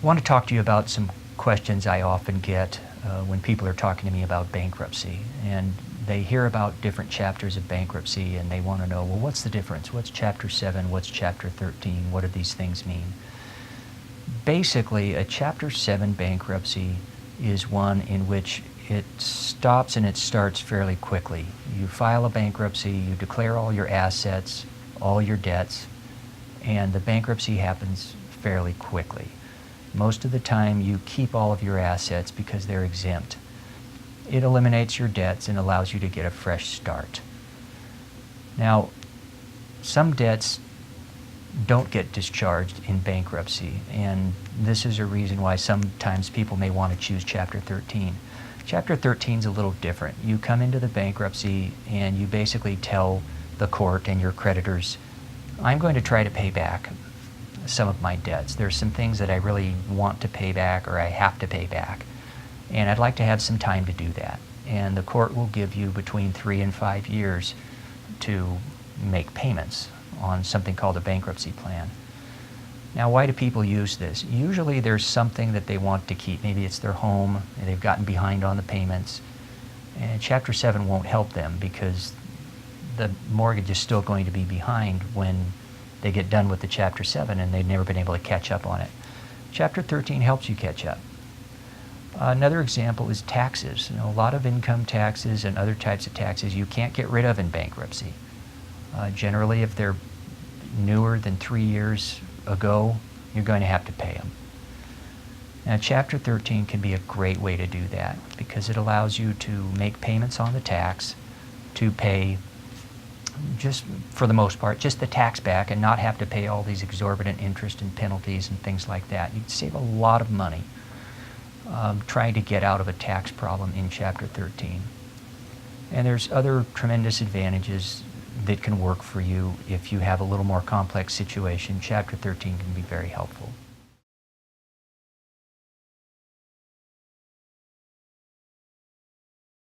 I want to talk to you about some questions I often get when people are talking to me about bankruptcy. And they hear about different chapters of bankruptcy and they want to know, well, what's the difference? What's Chapter 7? What's Chapter 13? What do these things mean? Basically, a Chapter 7 bankruptcy is one in which it stops and it starts fairly quickly. You file a bankruptcy, you declare all your assets, all your debts, and the bankruptcy happens fairly quickly. Most of the time you keep all of your assets because they're exempt. It eliminates your debts and allows you to get a fresh start. Now, some debts don't get discharged in bankruptcy, and this is a reason why sometimes people may want to choose Chapter 13. Chapter 13 is a little different. You come into the bankruptcy and you basically tell the court and your creditors, I'm going to try to pay back some of my debts. There's some things that I really want to pay back or I have to pay back, and I'd like to have some time to do that. And the court will give you between 3 and 5 years to make payments on something called a bankruptcy plan. Now, why do people use this? Usually there's something that they want to keep. Maybe it's their home and they've gotten behind on the payments, and Chapter 7 won't help them because the mortgage is still going to be behind when they get done with the Chapter 7 and they've never been able to catch up on it. Chapter 13 helps you catch up. Another example is taxes. A lot of income taxes and other types of taxes you can't get rid of in bankruptcy. Generally, if they're newer than 3 years ago, you're going to have to pay them. Now, Chapter 13 can be a great way to do that because it allows you to make payments on the tax, to pay, just for the most part, just the tax back and not have to pay all these exorbitant interest and penalties and things like that. You'd save a lot of money trying to get out of a tax problem in Chapter 13. And there's other tremendous advantages that can work for you if you have a little more complex situation. Chapter 13 can be very helpful.